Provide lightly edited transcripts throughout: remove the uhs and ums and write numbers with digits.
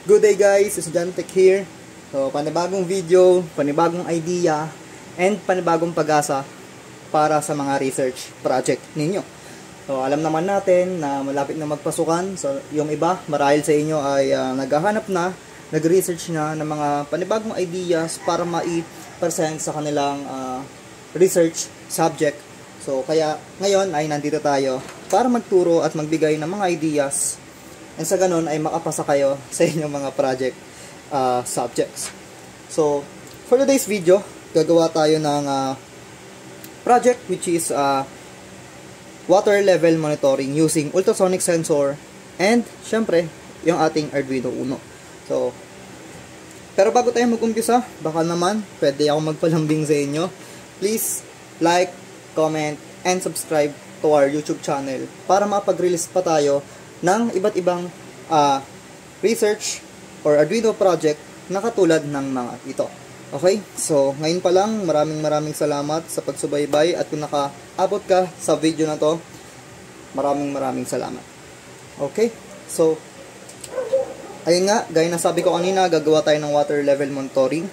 Good day guys, it's John Tech here. So, panibagong video, panibagong idea, and panibagong pag-asa para sa mga research project ninyo. So, alam naman natin na malapit na magpasukan. So, yung iba, marahil sa inyo ay naghahanap na, nag-research na ng mga panibagong ideas para mai-present sa kanilang research subject. So, kaya ngayon ay nandito tayo para magturo at magbigay ng mga ideas. And sa ganun ay makapasa kayo sa inyong mga project subjects. So, for today's video, gagawa tayo ng project which is water level monitoring using ultrasonic sensor and syempre yung ating Arduino Uno. So, pero bago tayo mag-umpisa, baka naman pwede ako magpalambing sa inyo. Please like, comment, and subscribe to our YouTube channel para makapag-release pa tayo ng iba't ibang research or Arduino project na katulad ng mga ito. Okay? So, ngayon pa lang, maraming salamat sa pagsubaybay at kung nakaabot ka sa video na to, maraming salamat. Okay? So, ayun nga, gaya na sabi ko kanina, gagawa tayo ng water level monitoring.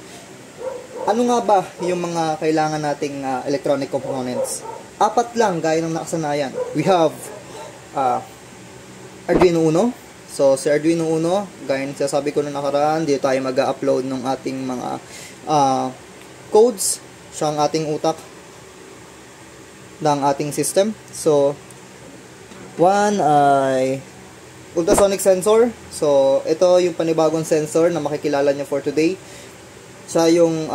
Ano nga ba yung mga kailangan nating electronic components? 4 lang, gaya ng nakasanayan. We have Arduino Uno. So, si Arduino Uno, gaya ng sabi ko na nakaraan, dito tayo mag-upload ng ating mga codes. Siya ang ating utak ng ating system. So, one ay ultrasonic sensor. So, ito yung panibagong sensor na makikilala nyo for today. Siya yung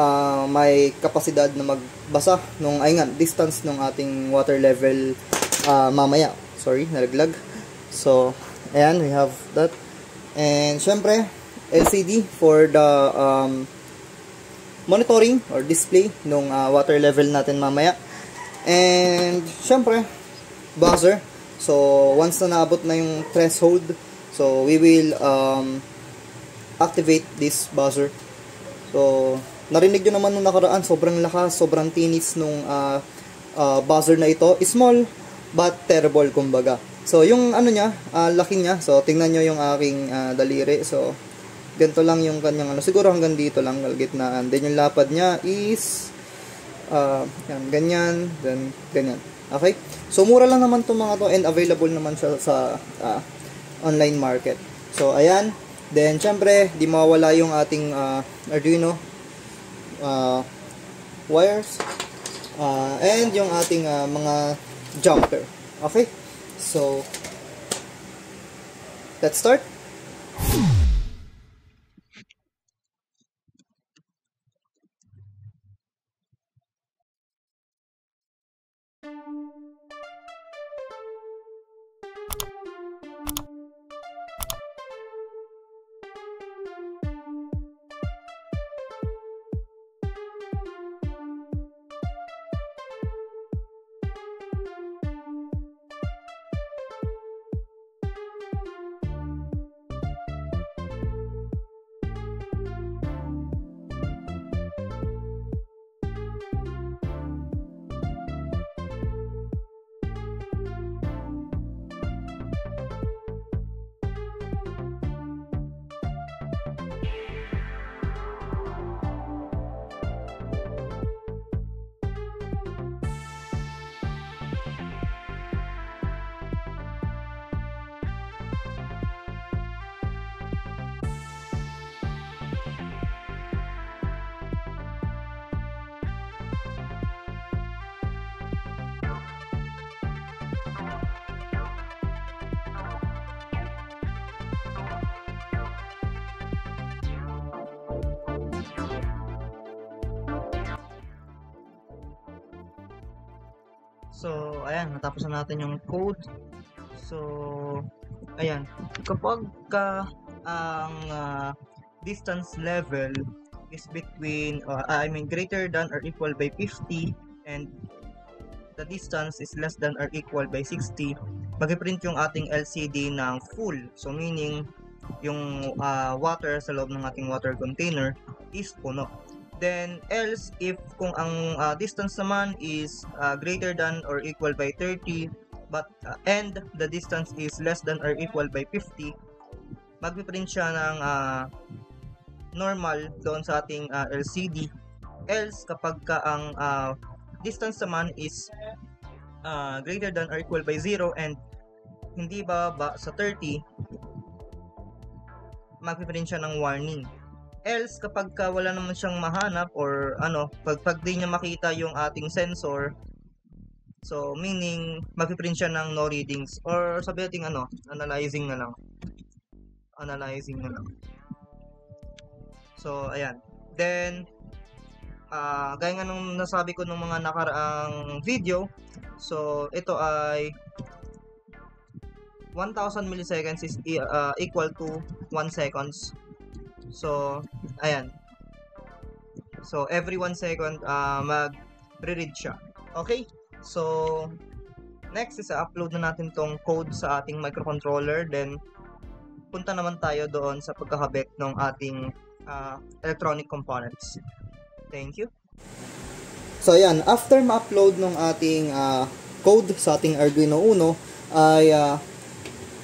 may kapasidad na magbasa nung distance ng ating water level mamaya. Sorry, nalaglag. So, ayan, we have that. And syempre, LCD for the monitoring or display nung water level natin mamaya. And syempre, buzzer. So, once na naabot na yung threshold, so we will activate this buzzer. So, narinig nyo naman nung nakaraan, sobrang lakas, sobrang tinis nung buzzer na ito. Small but terrible, kumbaga. So, yung ano niya, laki niya. So, tingnan nyo yung aking daliri. So, ganito lang yung kanyang siguro hanggang dito lang, gitnaan. Then, yung lapad niya is yan, ganyan, then ganyan. Okay? So, mura lang naman itong mga to and available naman siya sa online market. So, ayan. Then, syempre, di mawala yung ating Arduino wires and yung ating mga jumper. Okay? So, let's start. So, ayan, natapos na natin yung code. So, ayan, kapag ang distance level is between, greater than or equal by 50 and the distance is less than or equal by 60, mag-print yung ating LCD ng full. So, meaning, yung water sa loob ng ating water container is puno. Then, else, if kung ang distance naman is greater than or equal by 30, and the distance is less than or equal by 50, magpiprint siya ng normal doon sa ating LCD. Else, kapag ang distance naman is greater than or equal by 0 and hindi bababa sa 30, magpiprint siya ng warning. Else, kapag wala naman siyang mahanap or pag di niya makita yung ating sensor, so meaning magpiprint siya ng no readings, or sabi natin analyzing na lang. So ayan, then gaya nga nung nasabi ko nung mga nakaraang video, so ito ay 1000 milliseconds is equal to 1 seconds. So ayan, so every 1 second mag-read siya. Okay, so next is upload na natin tong code sa ating microcontroller, then punta naman tayo doon sa pagkakabit ng ating electronic components. Thank you. So ayan, after ma-upload ng ating code sa ating Arduino Uno, ay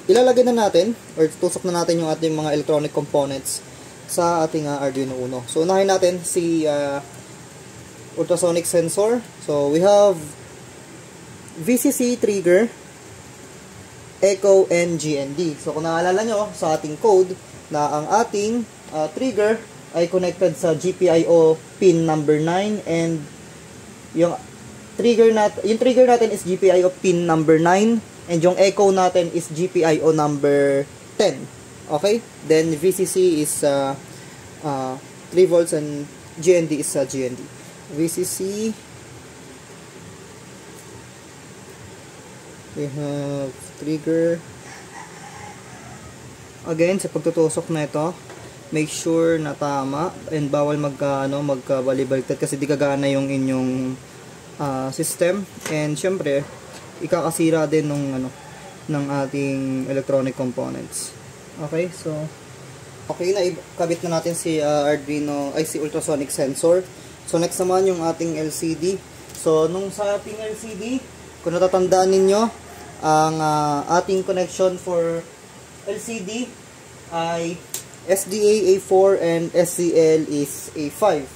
ilalagay na natin or tusok na natin yung ating mga electronic components sa ating Arduino Uno. So unahin natin si ultrasonic sensor. So we have VCC trigger, echo, and GND. So kung naalala nyo sa ating code na ang ating trigger ay connected sa GPIO pin number 9 and yung trigger natin is GPIO pin number 9 and yung echo natin is GPIO number 10. Okay? Then VCC is 3 volts and GND is GND. VCC, we have trigger. Again, sa pagtutusok na ito, make sure na tama and bawal magkabalibaltad kasi di gagana yung inyong system, and syempre ikakasira din ng ating electronic components. Okay, so okay na, ikabit na natin si si ultrasonic sensor. So next naman yung ating LCD. So nung sa ating LCD, kung natatandaan ninyo, ang ating connection for LCD ay SDA A4 and SCL is A5.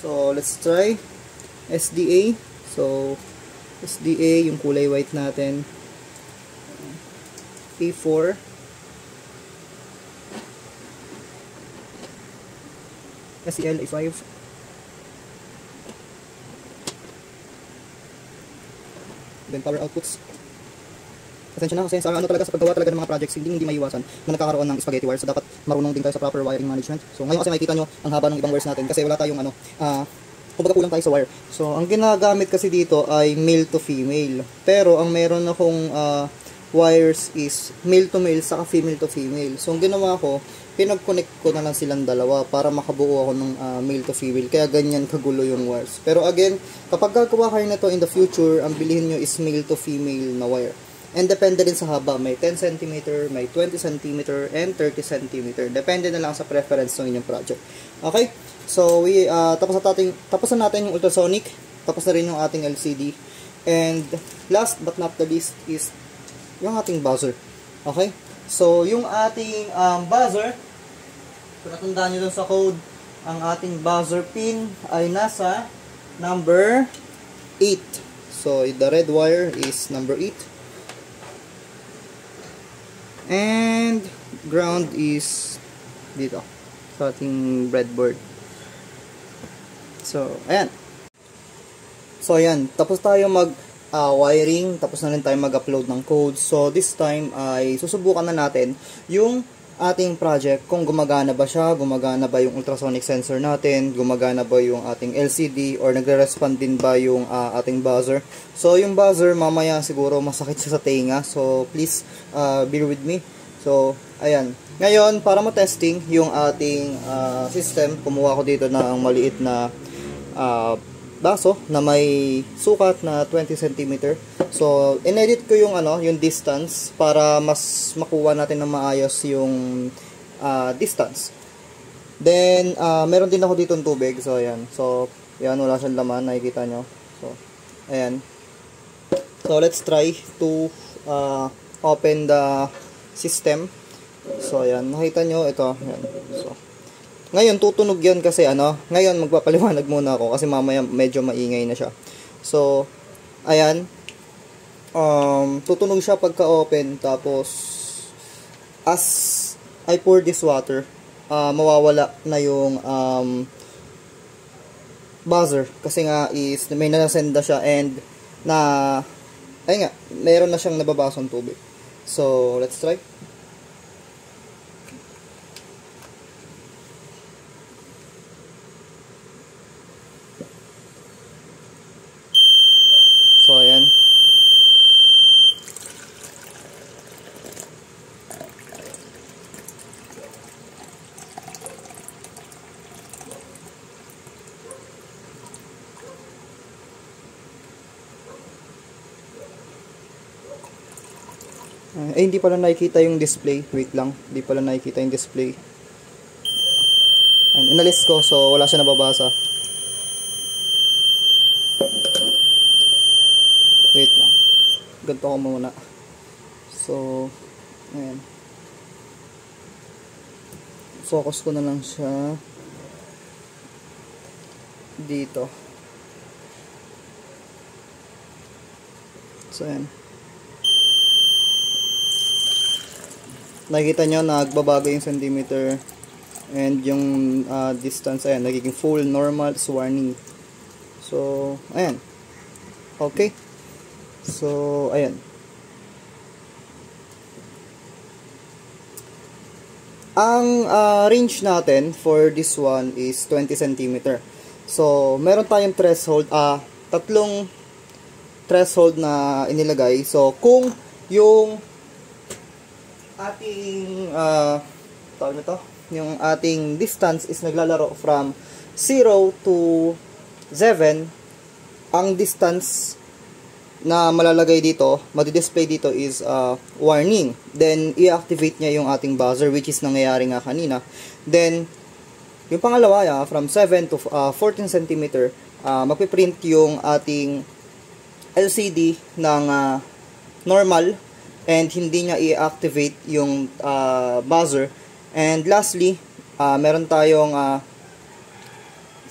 So let's try SDA. So SDA, yung kulay white natin, A4, SCL A5. Then power outputs. Pasensya na kasi sa talaga sa paggawa talaga ng mga projects, hindi maiwasan na nagkakaroon ng spaghetti wires. So dapat marunong din tayo sa proper wiring management. So ngayon kasi makikita nyo ang haba ng ibang wires natin kasi wala tayong kumbaga kulang tayo sa wire. So ang ginagamit kasi dito ay male to female. Pero ang meron akong wires is male to male saka female to female. So ang ginawa ko, pinag-connect ko na lang silang dalawa para makabuo ako ng male to female. Kaya ganyan kagulo yung wires. Pero again, kapag gagawa kayo nito in the future, ang bilihin nyo is male to female na wire. And depende din sa haba. May 10 cm, may 20 cm, and 30 cm. Depende na lang sa preference ng inyong project. Okay? So, tapos na natin yung ultrasonic. Tapos na rin yung ating LCD. And last but not the least is yung ating buzzer. Okay? So, yung ating buzzer, kung natandaan nyo dun sa code, ang ating buzzer pin ay nasa number 8. So, the red wire is number 8. And ground is dito sa ating breadboard. So, ayan. So, ayan. Tapos tayo wiring. Tapos na rin tayo mag-upload ng code. So, this time ay susubukan na natin yung ating project kung gumagana ba siya, gumagana ba yung ultrasonic sensor natin, gumagana ba yung ating LCD, or nagre-respond din ba yung ating buzzer. So, yung buzzer, mamaya siguro masakit siya sa tenga. So, please bear with me. So, ayan. Ngayon, para mo-testing yung ating system, kumuha ko dito ng maliit na baso na may sukat na 20 cm. So, inedit ko yung yung distance para mas makuha natin ng maayos yung distance. Then, meron din ako dito ng tubig. So, ayan. So, ayan, wala siyang laman. Nakikita nyo. So, ayan. So, let's try to open the system. So, ayan. Nakita nyo, ito. Ayan. So, ngayon, tutunog yan kasi ngayon, magpapaliwanag muna ako kasi mamaya medyo maingay na siya. So, ayan. Tutunog siya pagka-open. Tapos, as I pour this water, mawawala na yung buzzer. Kasi nga, may nasenda siya and ayun nga, mayroon na siyang nababasang tubig. So, let's try. So, ayan. Hindi pala nakikita yung display. Wait lang. Hindi pala nakikita yung display. Inalis ko, so wala siya nababasa. Wait lang. Ganito ko muna. So, ayan. Focus ko na lang siya dito. So, ayan. Nakikita nyo, nagbabago yung centimeter and yung distance, ayan, nagiging full, normal, warning. So, ayan. Okay. So, ayan. Ang range natin for this one is 20 cm. So, meron tayong threshold, tatlong threshold na inilagay. So, kung yung ating tawag nito, yung ating distance is naglalaro from 0 to 7, ang distance na malalagay dito, madi-display dito is warning. Then i-activate niya yung ating buzzer, which is nangyayari nga kanina. Then yung pangalawa, from 7 to 14 cm, magpiprint yung ating LCD ng normal and hindi niya i-activate yung buzzer. And lastly, meron tayong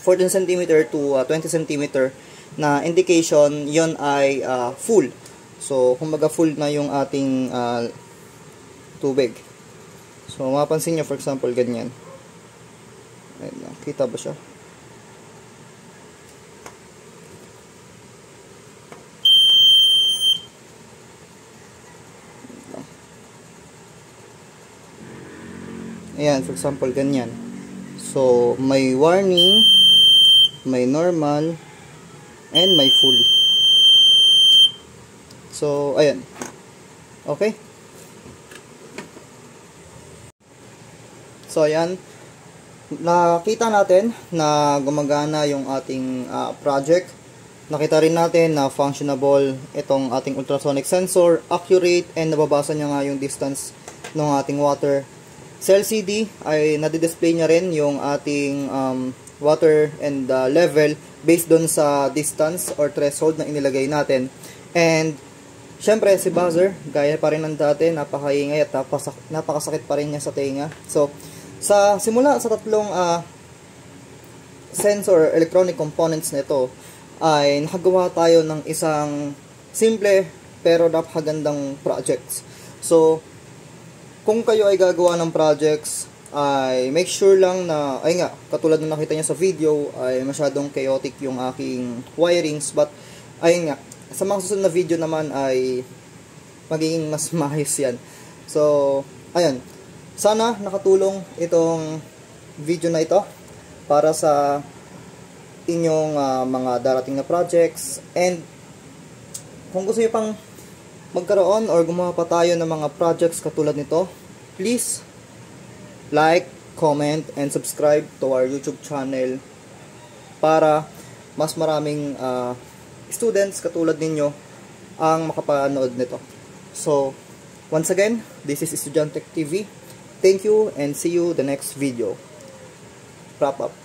14 cm to 20 cm na indication, yon ay full. So, kumbaga full na yung ating tubig. So, mapapansin nyo, for example, ganyan. Ayan, kita ba siya? Ayan, for example, ganyan. So, may warning, may normal, and may full. So, ayan. Okay? So, ayan. Nakita natin na gumagana yung ating project. Nakita rin natin na functionable itong ating ultrasonic sensor, accurate, and nababasa niya nga yung distance ng ating water. Sa LCD ay nadi-display niya rin yung ating water and level based doon sa distance or threshold na inilagay natin. And syempre si buzzer, gaya pa rin ng dati, napakaingay at napakasakit pa rin niya sa tenga. So simula sa tatlong sensor electronic components nito ay nakagawa tayo ng isang simple pero napakagandang projects. So kung kayo ay gagawa ng projects, ay make sure lang na, ay nga, katulad na nakita nyo sa video, ay masyadong chaotic yung aking wirings. But, ay nga, sa mga susunod na video naman ay magiging mas maayos yan. So, ayun. Sana nakatulong itong video na ito para sa inyong mga darating na projects. And, kung gusto nyo pang magkaroon or gumawa pa tayo ng mga projects katulad nito, please like, comment, and subscribe to our YouTube channel para mas maraming students katulad ninyo ang makapanood nito. So, once again, this is Estudyante TV. Thank you and see you the next video. Wrap up.